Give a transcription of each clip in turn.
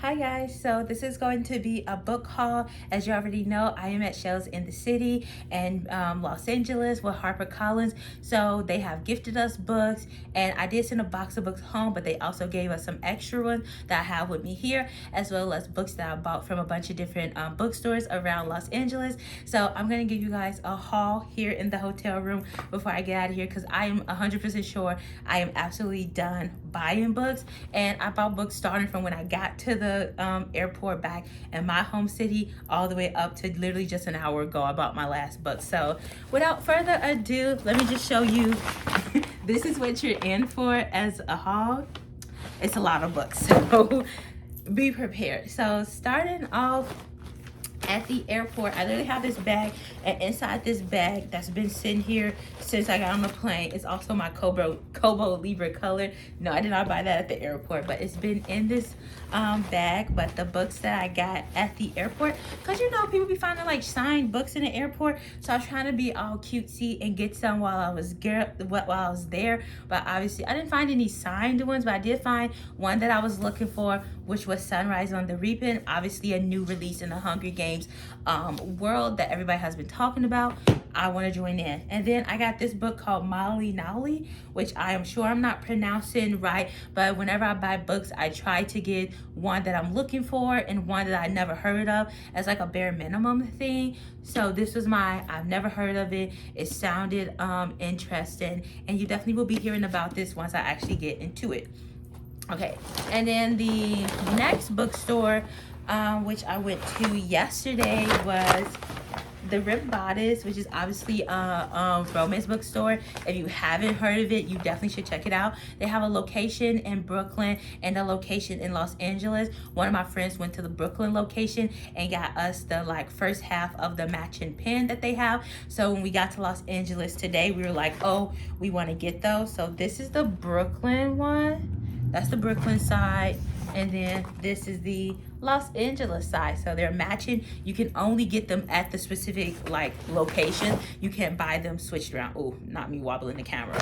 Hi guys, so this is going to be a book haul. As you already know, I am at Shelves in the City and Los Angeles with HarperCollins. So they have gifted us books, and I did send a box of books home, but they also gave us some extra ones that I have with me here, as well as books that I bought from a bunch of different bookstores around Los Angeles. So I'm going to give you guys a haul here in the hotel room before I get out of here, because I am 100% sure I am absolutely done buying books. And I bought books starting from when I got to the airport back in my home city all the way up to literally just an hour ago. I bought my last book. So without further ado, let me just show you. This is what you're in for as a haul. It's a lot of books, so be prepared. So starting off at the airport, I literally have this bag, and inside this bag that's been sitting here since I got on the plane is also my Kobo Libra color. No, I did not buy that at the airport, but it's been in this bag. But the books that I got at the airport, because you know people be finding like signed books in the airport, so I was trying to be all cutesy and get some while I was there. But obviously I didn't find any signed ones, but I did find one that I was looking for, which was Sunrise on the Reaping, obviously a new release in the Hunger Games world that everybody has been talking about. I want to join in. And then I got this book called Molly Nolly, which I am sure I'm not pronouncing right, but whenever I buy books, I try to get one that I'm looking for and one that I never heard of as like a bare minimum thing. So this was I've never heard of it. It sounded interesting, and you definitely will be hearing about this once I actually get into it. Okay, and then the next bookstore, which I went to yesterday, was the Ripped Bodice, which is obviously a romance bookstore. If you haven't heard of it, you definitely should check it out. They have a location in Brooklyn and a location in Los Angeles. One of my friends went to the Brooklyn location and got us the first half of the matching pen that they have. So when we got to Los Angeles today, we were like, oh, we want to get those. So this is the Brooklyn one. That's the Brooklyn side, and then this is the Los Angeles side. So they're matching. You can only get them at the specific location. You can't buy them switched around. Oh, not me wobbling the camera.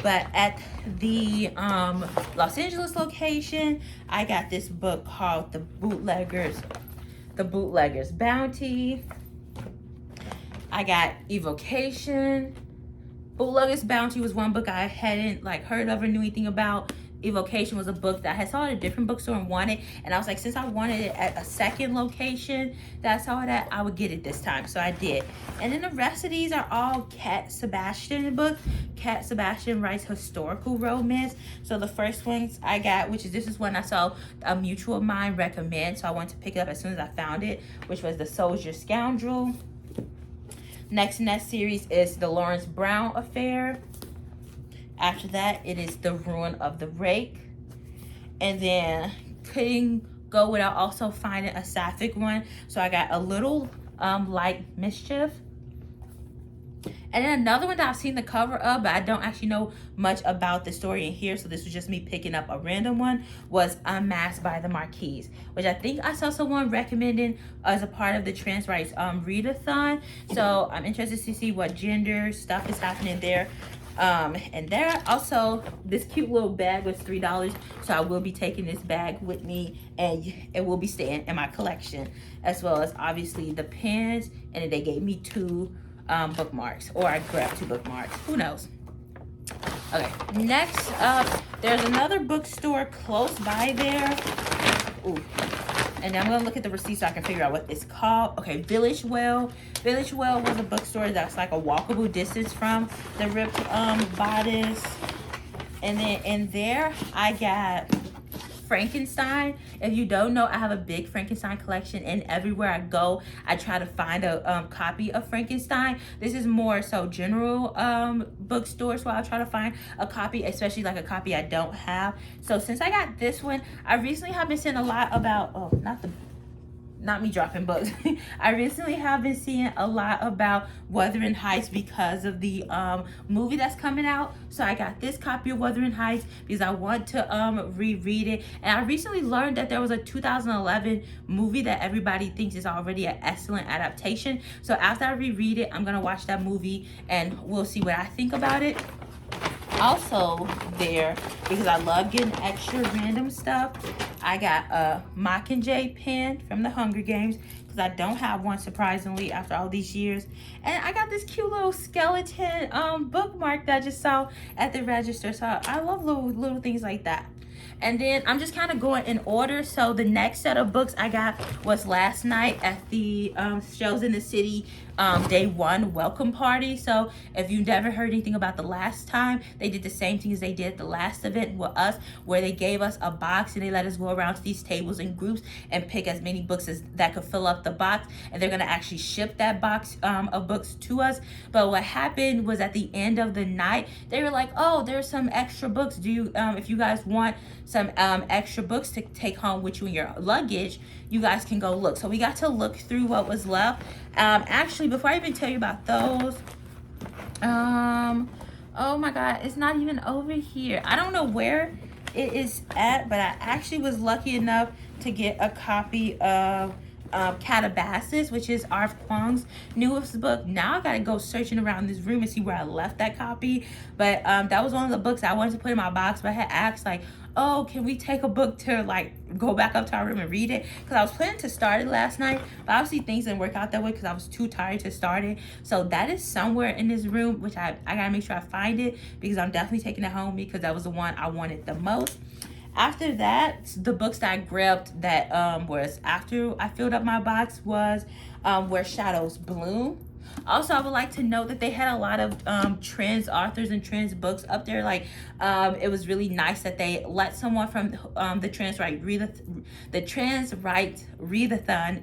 But at the Los Angeles location, I got this book called The Bootlegger's Bounty. I got Evocation. Bootlegger's Bounty was one book I hadn't heard of or knew anything about. Evocation was a book that I had saw at a different bookstore and wanted, and I was like, since I wanted it at a second location that I saw it at, I would get it this time. So I did. And then the rest of these are all Cat Sebastian books. Cat Sebastian writes historical romance. So the first ones I got, this is one I saw a mutual of mine recommend, so I wanted to pick it up as soon as I found it, which was The Soldier Scoundrel. Next in that series is The Lawrence Brown Affair. After that, it is The Ruin of the Rake. And then couldn't go without also finding a sapphic one. So I got A Little Light Mischief. And then another one that I've seen the cover of, but I don't actually know much about the story in here, so this was just me picking up a random one, was Unmasked by the Marquise, which I think I saw someone recommending as a part of the trans rights readathon. So I'm interested to see what gender stuff is happening there. And there also, this cute little bag was $3, so I will be taking this bag with me, and it will be staying in my collection, as well as obviously the pens, and then they gave me 2 bookmarks, or I grabbed 2 bookmarks, who knows. Okay, next up, there's another bookstore close by there. Ooh. And I'm gonna look at the receipt so I can figure out what it's called. Okay, Village Well. Village Well was a bookstore that's like a walkable distance from the Ripped Bodice. And then in there, I got Frankenstein. If you don't know, I have a big Frankenstein collection, and everywhere I go, I try to find a copy of Frankenstein. This is more so general bookstores where I'll try to find a copy, especially like a copy I don't have. So since I got this one, I recently have been seeing a lot about, not me dropping books. I recently have been seeing a lot about Wuthering Heights because of the movie that's coming out. So I got this copy of Wuthering Heights because I want to reread it. And I recently learned that there was a 2011 movie that everybody thinks is already an excellent adaptation. So after I reread it, I'm gonna watch that movie and we'll see what I think about it. also there, because I love getting extra random stuff, I got a Mockingjay pen from the Hunger Games, because I don't have one, surprisingly, after all these years. And I got this cute little skeleton bookmark that I just saw at the register. So I love little things like that. And then I'm just kind of going in order. So the next set of books I got was last night at the Shelves in the City day 1 welcome party. So if you've never heard anything about the last time, they did the same thing as they did the last event with us, where they gave us a box and they let us go around to these tables in groups and pick as many books as that could fill up the box, and they're gonna actually ship that box of books to us. But what happened was, at the end of the night, they were like, oh, there's some extra books. Do you if you guys want some extra books to take home with you in your luggage, you guys can go look. So we got to look through what was left. Actually, before I even tell you about those, oh my god, it's not even over here. I don't know where it is at, but I actually was lucky enough to get a copy of Calabasas, which is Arf Kuang's newest book. Now I gotta go searching around this room and see where I left that copy. But that was one of the books I wanted to put in my box, but I had asked, like, oh, can we take a book to, like, go back up to our room and read it? Because I was planning to start it last night, but obviously things didn't work out that way because I was too tired to start it. So that is somewhere in this room, which I gotta make sure I find it, because I'm definitely taking it home because that was the one I wanted the most. After that, the books that I grabbed that was after I filled up my box was Where Shadows Bloom. Also, I would like to note that they had a lot of trans authors and trans books up there. Like, it was really nice that they let someone from the Trans Right Readathon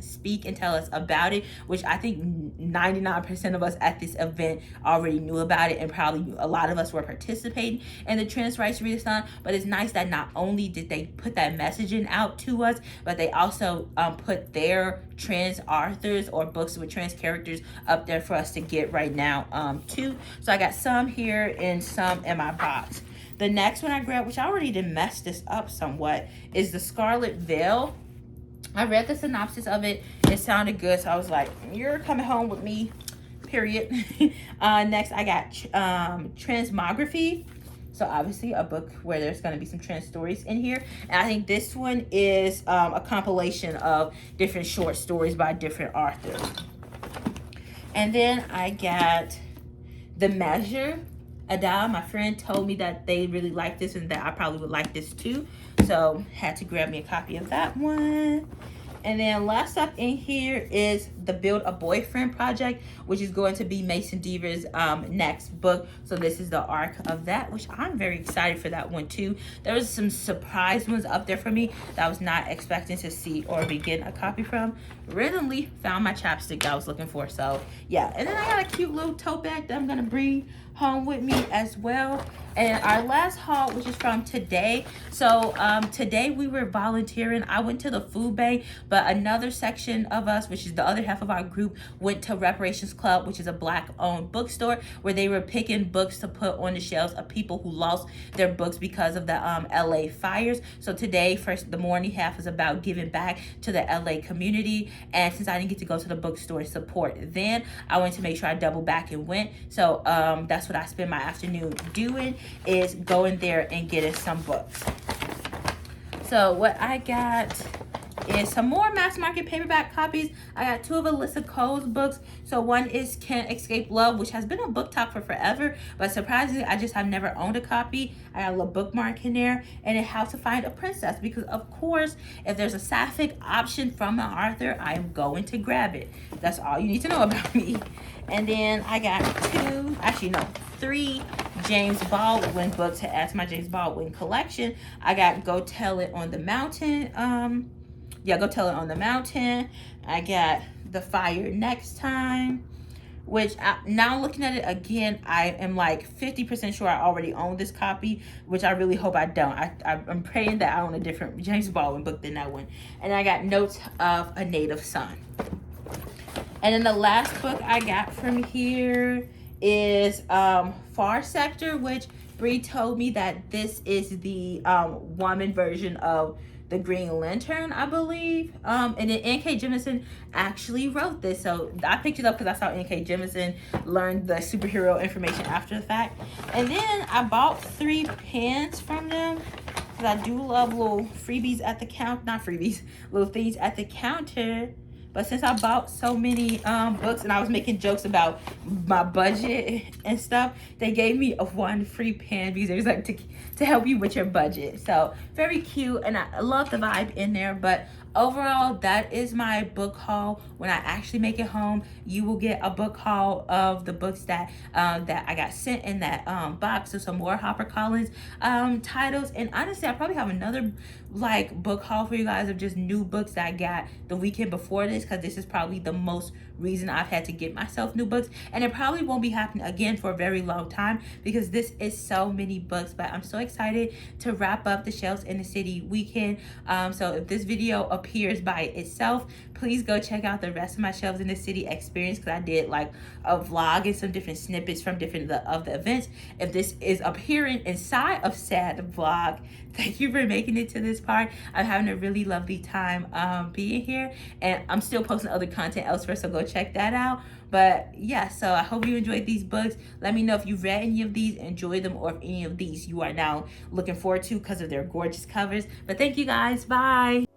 speak and tell us about it, which I think 99% of us at this event already knew about it, and probably a lot of us were participating in the Trans Rights Readathon. But it's nice that not only did they put that messaging out to us, but they also put their trans authors or books with trans characters up there for us to get right now too. So I got some here and some in my box. The next one I grabbed, which I already did mess this up somewhat, is The Scarlet Veil. I read the synopsis of it. It sounded good, so I was like, you're coming home with me, period. Next, I got Transmography. So obviously a book where there's going to be some trans stories in here. And I think this one is a compilation of different short stories by different authors. And then I got The Measure. Ada, my friend, told me that they really liked this and that I probably would like this too. So had to grab me a copy of that one. And then last up in here is the Build a Boyfriend project, which is going to be Mason Deaver's next book. So this is the arc of that, which I'm very excited for that one too. There was some surprise ones up there for me that I was not expecting to see or be getting a copy from. Randomly found my chapstick that I was looking for. So yeah, and then I got a cute little tote bag that I'm gonna bring home with me as well. And our last haul, which is from today. So today we were volunteering. I went to the food bank, but another section of us, which is the other half of our group, went to Reparations Club, which is a Black-owned bookstore, where they were picking books to put on the shelves of people who lost their books because of the LA fires. So today, the morning half is about giving back to the LA community. And since I didn't get to go to the bookstore support then, I went to make sure I double back and went. So that's what I spent my afternoon doing, is going there and getting some books. So what I got is some more mass market paperback copies. I got 2 of Alyssa Cole's books. So one is Can't Escape Love, which has been on Book Talk for forever, but surprisingly I just have never owned a copy. I got a little bookmark in there, and then How to Find a Princess, because of course if there's a sapphic option from an author, I am going to grab it. That's all you need to know about me. And then I got 3 James Baldwin books to add to my James Baldwin collection. I got Go Tell It on the Mountain. Go Tell It on the Mountain. I got The Fire Next Time, which now looking at it again, I am like 50% sure I already own this copy, which I really hope I don't. I'm praying that I own a different James Baldwin book than that one. And I got Notes of a Native Son. And then the last book I got from here is Far Sector, which Bree told me that this is the woman version of the Green Lantern, I believe. And then N.K. Jemisin actually wrote this. So I picked it up because I saw N.K. Jemisin learn the superhero information after the fact. And then I bought 3 pens from them because I do love little freebies at the counter. Not freebies, little things at the counter. But since I bought so many books and I was making jokes about my budget and stuff, they gave me a 1 free pen because it was like to help you with your budget. So very cute, and I love the vibe in there. But overall, that is my book haul. When I actually make it home, you will get a book haul of the books that that I got sent in that box. So some more HarperCollins titles, and honestly, I probably have another like book haul for you guys of just new books that I got the weekend before this, because this is probably the most reason I've had to get myself new books, and it probably won't be happening again for a very long time because this is so many books. But I'm so excited to wrap up the Shelves in the City weekend. So if this video appears by itself, please go check out the rest of my Shelves in the City experience, because I did like a vlog and some different snippets from different of the events. If this is appearing inside of said vlog, thank you for making it to this part. I'm having a really lovely time being here, and I'm still posting other content elsewhere, so go check that out. But yeah, so I hope you enjoyed these books. Let me know if you've read any of these, enjoyed them, or if any of these you are now looking forward to because of their gorgeous covers. But thank you guys. Bye.